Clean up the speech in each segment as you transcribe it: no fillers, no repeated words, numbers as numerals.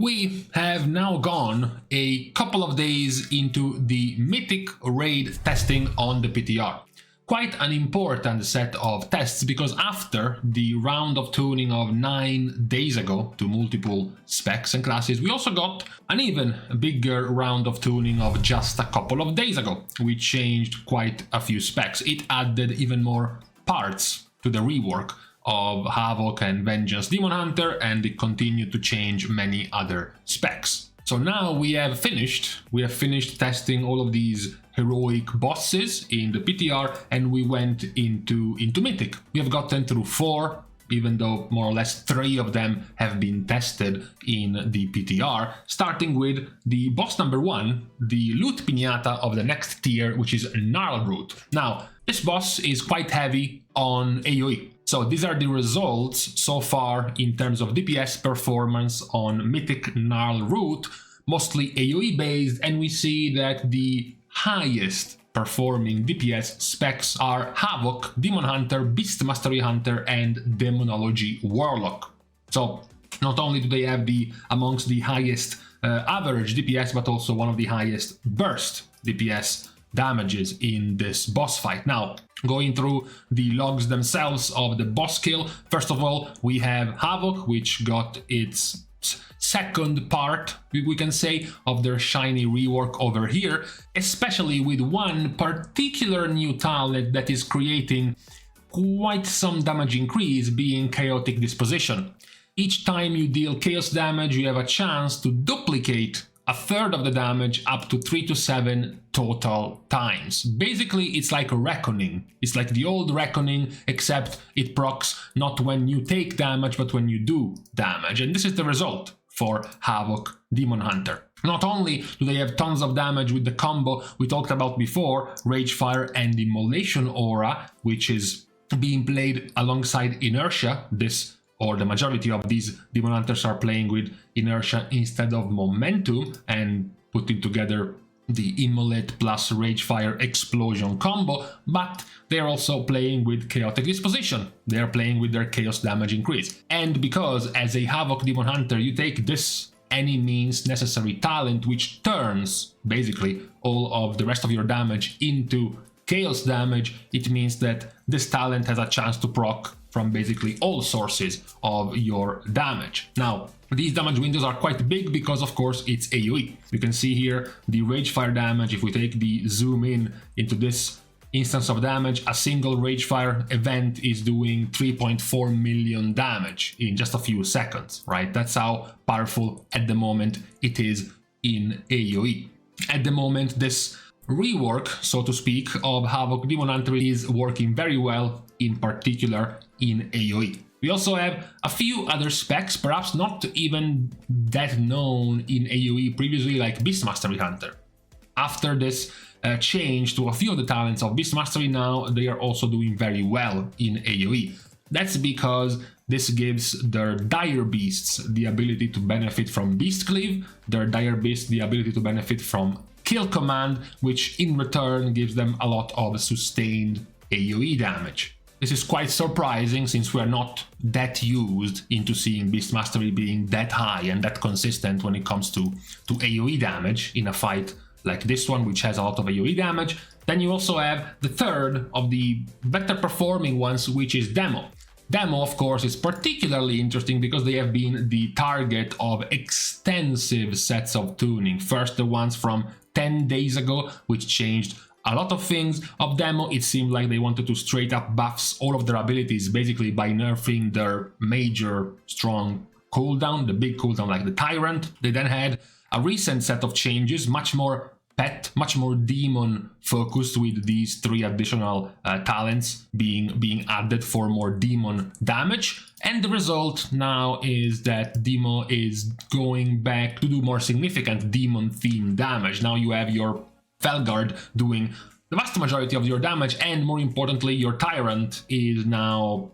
We have now gone a couple of days into the Mythic Raid Testing on the PTR. Quite an important set of tests because after the round of tuning of 9 days ago to multiple specs and classes, we also got an even bigger round of tuning of just a couple of days ago. We changed quite a few specs. It added even more parts to the rework of Havoc and Vengeance Demon Hunter, and it continued to change many other specs. So now we have finished testing all of these heroic bosses in the PTR, and we went into Mythic. We have gotten through 4, even though more or less 3 of them have been tested in the PTR, starting with the boss number 1, the loot piñata of the next tier, which is Gnarlroot. Now, this boss is quite heavy on AoE. So these are the results so far in terms of DPS performance on Mythic Gnarlroot, mostly AoE based, and we see that the highest performing DPS specs are Havoc, Demon Hunter, Beast Mastery Hunter, and Demonology Warlock. So not only do they have amongst the highest average DPS, but also one of the highest burst DPS damages in this boss fight. Now, going through the logs themselves of the boss kill, first of all, we have Havoc, which got its second part, we can say, of their shiny rework over here, especially with one particular new talent that is creating quite some damage increase, being Chaotic Disposition. Each time you deal chaos damage, you have a chance to duplicate a third of the damage up to 3 to 7 total times. Basically, it's like a Reckoning. It's like the old Reckoning, except it procs not when you take damage, but when you do damage. And this is the result for Havoc Demon Hunter. Not only do they have tons of damage with the combo we talked about before, Ragefire and Immolation Aura, which is being played alongside Inertia. Or the majority of these Demon Hunters are playing with Inertia instead of Momentum and putting together the Immolate plus Ragefire Explosion combo, but they're also playing with Chaotic Disposition. They're playing with their Chaos damage increase. And because as a Havoc Demon Hunter you take this any means necessary talent, which turns basically all of the rest of your damage into Chaos damage, it means that this talent has a chance to proc from basically all sources of your damage. Now, these damage windows are quite big because, of course, it's AoE. You can see here the Ragefire damage. If we take the zoom in into this instance of damage, a single Ragefire event is doing 3.4 million damage in just a few seconds, right? That's how powerful at the moment it is in AoE. At the moment, this rework, so to speak, of Havoc Demon Hunter is working very well, in particular in AoE. We also have a few other specs, perhaps not even that known in AoE previously, like Beast Mastery Hunter. After this change to a few of the talents of Beast Mastery, now they are also doing very well in AoE. That's because this gives their Dire Beasts the ability to benefit from Beast Cleave, their Dire Beasts the ability to benefit from Kill Command, which in return gives them a lot of sustained AoE damage. This is quite surprising since we are not that used into seeing Beast Mastery being that high and that consistent when it comes to AoE damage in a fight like this one, which has a lot of AoE damage. Then you also have the third of the better performing ones, which is Demo. Demo, of course, is particularly interesting because they have been the target of extensive sets of tuning. First, the ones from 10 days ago, which changed a lot of things. Of Demo, it seemed like they wanted to straight up buffs all of their abilities, basically by nerfing their major strong cooldown, the big cooldown like the Tyrant. They then had a recent set of changes, much more pet, much more demon focused, with these 3 additional talents being added for more demon damage. And the result now is that Demo is going back to do more significant demon themed damage. Now you have your Felguard doing the vast majority of your damage, and more importantly, your Tyrant is now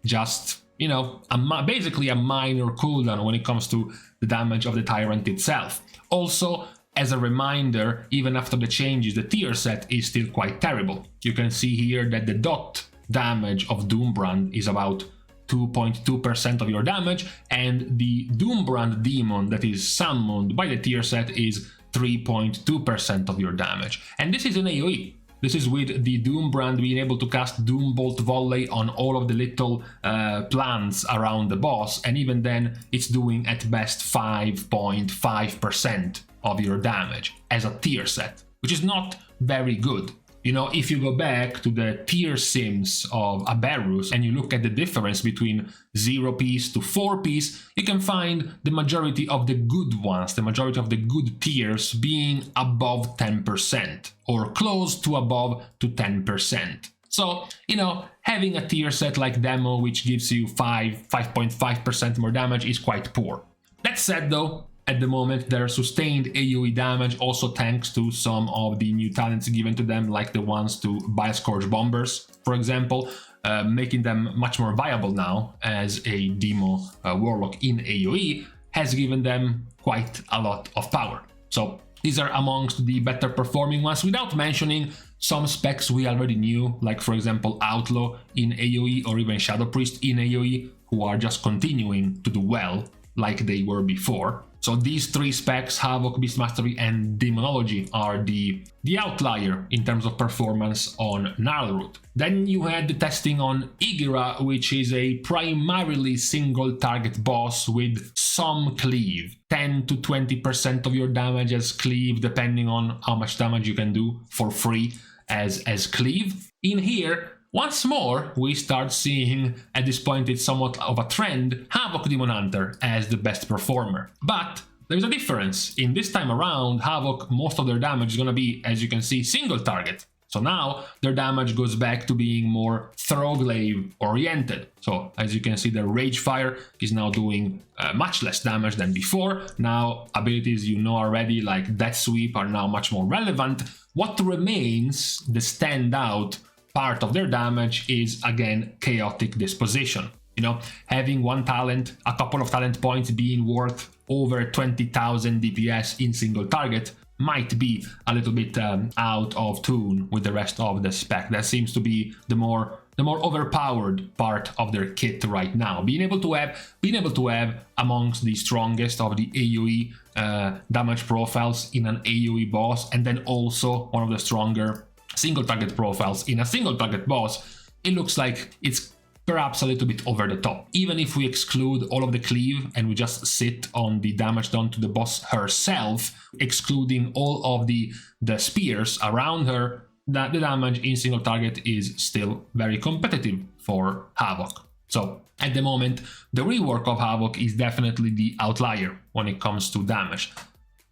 just, you know, basically a minor cooldown when it comes to the damage of the Tyrant itself. Also, as a reminder, even after the changes, the tier set is still quite terrible. You can see here that the dot damage of Doombrand is about 2.2% of your damage, and the Doombrand demon that is summoned by the tier set is 3.2% of your damage. And this is an AoE. This is with the Doombrand being able to cast Doombolt Volley on all of the little plants around the boss, and even then it's doing at best 5.5% of your damage as a tier set, which is not very good. You know, if you go back to the tier sims of Aberrus and you look at the difference between 0-piece to 4-piece, you can find the majority of the good ones, the majority of the good tiers being above 10% or close to above to 10%. So, you know, having a tier set like Demo which gives you 5.5% more damage is quite poor. That said though, at the moment, their sustained AoE damage, also thanks to some of the new talents given to them, like the ones to Bioscourge Bombers, for example, making them much more viable now as a Demo Warlock in AoE, has given them quite a lot of power. So these are amongst the better performing ones, without mentioning some specs we already knew, like for example Outlaw in AoE or even Shadow Priest in AoE, who are just continuing to do well like they were before. So these three specs, Havoc, Beast Mastery and Demonology, are the outlier in terms of performance on Gnarlroot. Then you had the testing on Igira, which is a primarily single target boss with some cleave. 10 to 20% of your damage as cleave, depending on how much damage you can do for free as cleave. In here, once more, we start seeing, at this point it's somewhat of a trend, Havoc Demon Hunter as the best performer. But there's a difference. In this time around, Havoc, most of their damage is gonna be, as you can see, single target. So now their damage goes back to being more Throwglaive oriented. So as you can see, their Rage Fire is now doing much less damage than before. Now abilities you know already, like Death Sweep, are now much more relevant. What remains, the standout part of their damage, is again Chaotic Disposition. You know, having one talent, a couple of talent points being worth over 20,000 DPS in single target might be a little bit out of tune with the rest of the spec. That seems to be the more overpowered part of their kit right now. Being able to have amongst the strongest of the AoE damage profiles in an AoE boss, and then also one of the stronger single target profiles in a single target boss, it looks like it's perhaps a little bit over the top. Even if we exclude all of the cleave and we just sit on the damage done to the boss herself, excluding all of the spears around her, the damage in single target is still very competitive for Havoc. So at the moment, the rework of Havoc is definitely the outlier when it comes to damage.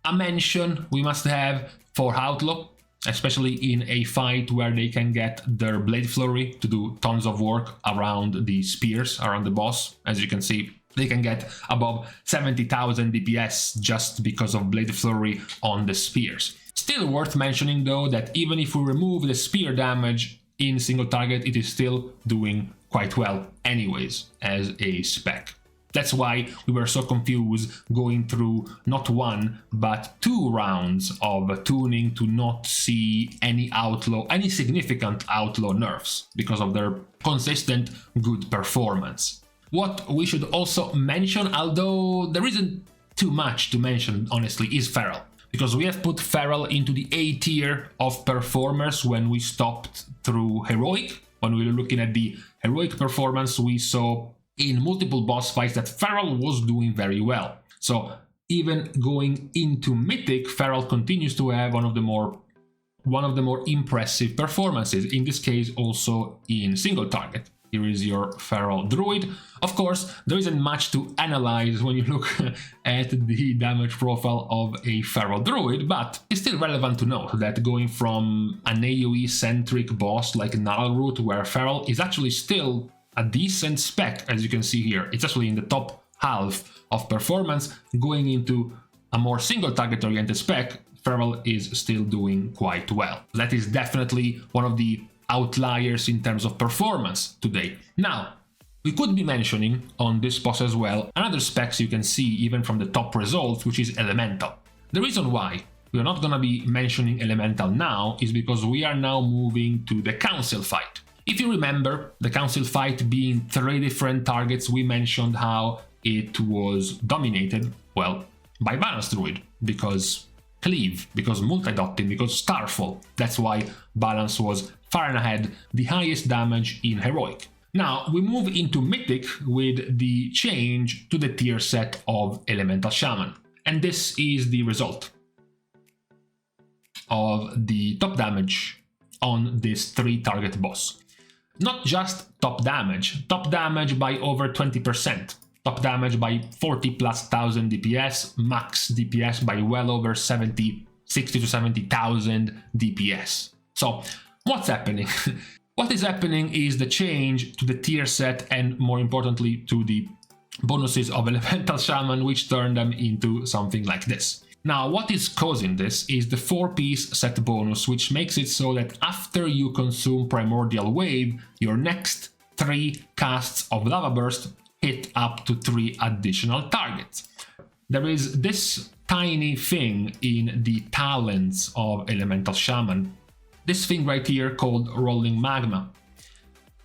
A mention we must have for Outlaw, especially in a fight where they can get their Blade Flurry to do tons of work around the spears, around the boss. As you can see, they can get above 70,000 DPS just because of Blade Flurry on the spears. Still worth mentioning though that even if we remove the spear damage in single target, it is still doing quite well anyways as a spec. That's why we were so confused going through not one, but 2 rounds of tuning to not see any significant outlaw nerfs because of their consistent good performance. What we should also mention, although there isn't too much to mention honestly, is Feral. Because we have put Feral into the A tier of performers when we stopped through Heroic. When we were looking at the Heroic performance, we saw in multiple boss fights that Feral was doing very well. So even going into Mythic, Feral continues to have one of the more impressive performances, in this case also in single target. Here is your Feral Druid. Of course, there isn't much to analyze when you look at the damage profile of a Feral Druid, but it's still relevant to note that going from an AoE-centric boss like Gnarlroot, where Feral is actually still a decent spec, as you can see here, it's actually in the top half of performance, going into a more single target oriented spec, Feral is still doing quite well. That is definitely one of the outliers in terms of performance today. Now, we could be mentioning on this boss as well another specs you can see even from the top results, which is Elemental. The reason why we are not gonna be mentioning Elemental now is because we are now moving to the Council fight. If you remember, the council fight being 3 different targets, we mentioned how it was dominated, well, by Balance Druid, because Cleave, because multi-dotting, because Starfall. That's why Balance was far and ahead, the highest damage in Heroic. Now, we move into Mythic with the change to the tier set of Elemental Shaman. And this is the result of the top damage on this 3 target boss. Not just top damage by over 20%, top damage by 40 plus thousand DPS, max DPS by well over 60 to 70,000 DPS. So, what's happening? What is happening is the change to the tier set and, more importantly, to the bonuses of Elemental Shaman, which turn them into something like this. Now, what is causing this is the 4-piece set bonus, which makes it so that after you consume Primordial Wave, your next 3 casts of Lava Burst hit up to 3 additional targets. There is this tiny thing in the talents of Elemental Shaman, this thing right here called Rolling Magma.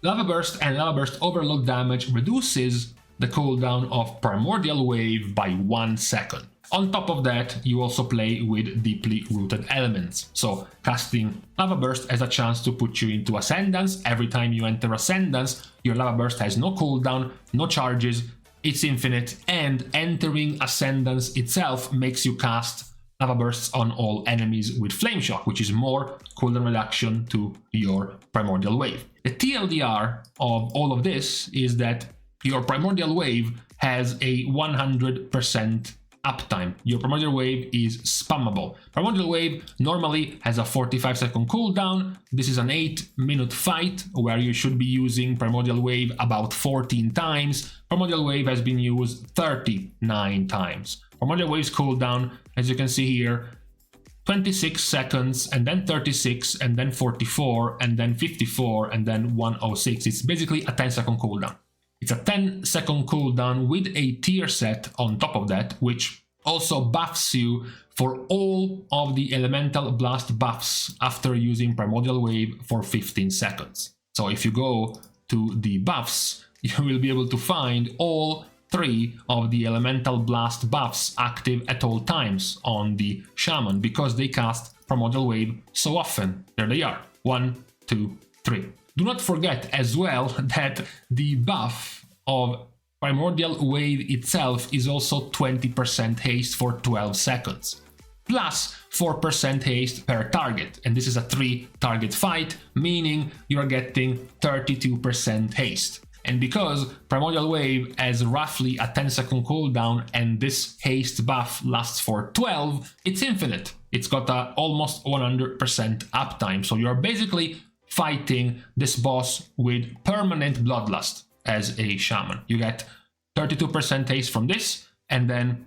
Lava Burst and Lava Burst Overload damage reduces the cooldown of Primordial Wave by 1 second. On top of that, you also play with deeply rooted elements. So casting Lava Burst has a chance to put you into Ascendance. Every time you enter Ascendance, your Lava Burst has no cooldown, no charges, it's infinite, and entering Ascendance itself makes you cast Lava Bursts on all enemies with Flame Shock, which is more cooldown reduction to your Primordial Wave. The TLDR of all of this is that your Primordial Wave has a 100% uptime. Your Primordial Wave is spammable. Primordial Wave normally has a 45-second cooldown. This is an 8-minute fight where you should be using Primordial Wave about 14 times. Primordial Wave has been used 39 times. Primordial Wave's cooldown, as you can see here, 26 seconds, and then 36, and then 44, and then 54, and then 106. It's basically a 10-second cooldown. It's a 10-second cooldown with a tier set on top of that, which also buffs you for all of the Elemental Blast buffs after using Primordial Wave for 15 seconds. So if you go to the buffs, you will be able to find all 3 of the Elemental Blast buffs active at all times on the Shaman, because they cast Primordial Wave so often. There they are. 1, 2, 3. Do not forget as well that the buff of Primordial Wave itself is also 20% haste for 12 seconds, plus 4% haste per target, and this is a 3-target fight, meaning you're getting 32% haste. And because Primordial Wave has roughly a 10-second cooldown and this haste buff lasts for 12, it's infinite. It's got a almost 100% uptime, so you're basically fighting this boss with permanent Bloodlust as a Shaman. You get 32% haste from this, and then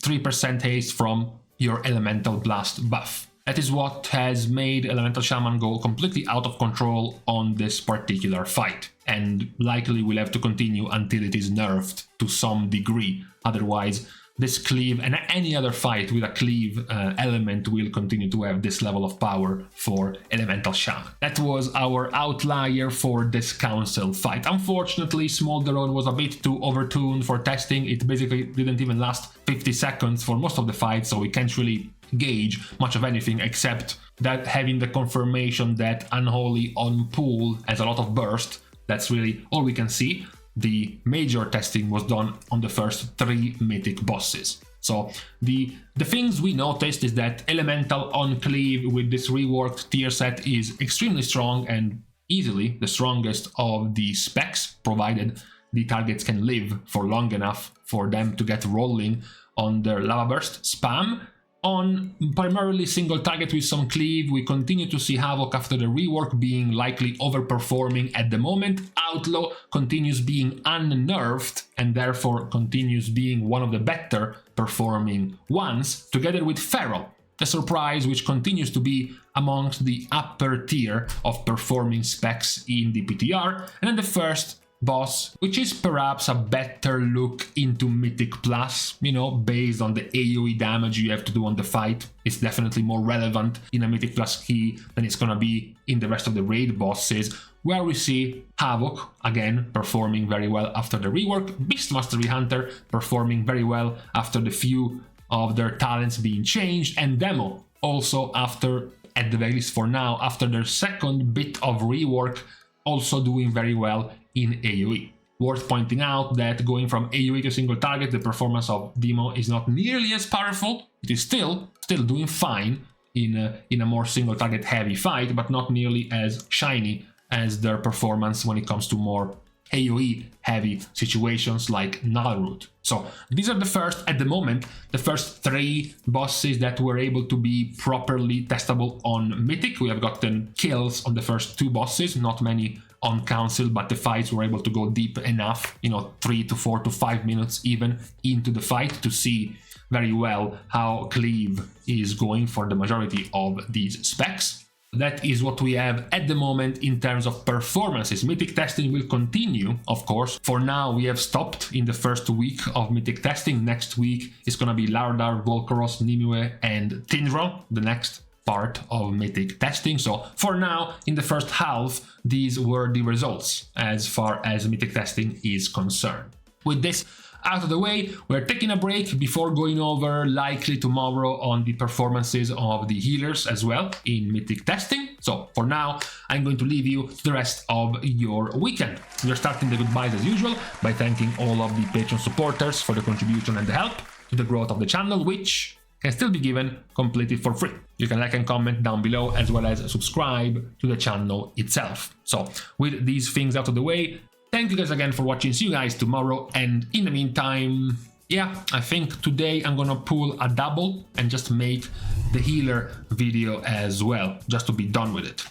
3% haste from your Elemental Blast buff. That is what has made Elemental Shaman go completely out of control on this particular fight, and likely will have to continue until it is nerfed to some degree. Otherwise, this Cleave and any other fight with a Cleave element will continue to have this level of power for Elemental Shaman. That was our outlier for this council fight. Unfortunately, Smolderon was a bit too overtuned for testing. It basically didn't even last 50 seconds for most of the fight, so we can't really gauge much of anything except that having the confirmation that Unholy on pool has a lot of burst. That's really all we can see. The major testing was done on the first 3 Mythic bosses. So the things we noticed is that Elemental on Cleave with this reworked tier set is extremely strong and easily the strongest of the specs, provided the targets can live for long enough for them to get rolling on their Lava Burst spam. On primarily single target with some Cleave, we continue to see Havoc after the rework being likely overperforming at the moment. Outlaw continues being unnerved and therefore continues being one of the better performing ones, together with Feral, the surprise which continues to be amongst the upper tier of performing specs in the PTR, and then the first boss, which is perhaps a better look into Mythic Plus, you know, based on the AoE damage you have to do on the fight. It's definitely more relevant in a Mythic Plus key than it's gonna be in the rest of the raid bosses. where we see Havoc, again, performing very well after the rework, Beastmastery Hunter performing very well after the few of their talents being changed, and Demo also after, at the very least for now, after their second bit of rework, also doing very well in AoE. Worth pointing out that going from AoE to single target, the performance of Demo is not nearly as powerful. It is still doing fine in a more single target heavy fight, but not nearly as shiny as their performance when it comes to more AoE heavy situations like Gnarlroot. So these are at the moment, the first 3 bosses that were able to be properly testable on Mythic. We have gotten kills on the first 2 bosses, not many on Council, but the fights were able to go deep enough, 3 to 4 to 5 minutes even into the fight to see very well how Cleave is going for the majority of these specs. That is what we have at the moment in terms of performances. Mythic testing will continue, of course. For now, we have stopped in the first week of Mythic testing. Next week is going to be Lardar, Volcaros, Nimue, and Tindro, the next part of Mythic testing. So for now, in the first half, these were the results as far as Mythic testing is concerned. With this out of the way, we're taking a break before going over likely tomorrow on the performances of the healers as well in Mythic testing. So for now, I'm going to leave you to the rest of your weekend. We're starting the goodbyes as usual by thanking all of the Patreon supporters for the contribution and the help to the growth of the channel, which can still be given completely for free. You can like and comment down below, as well as subscribe to the channel itself. So with these things out of the way, thank you guys again for watching. See you guys tomorrow, and in the meantime, yeah, I think today I'm gonna pull a double and just make the healer video as well, just to be done with it.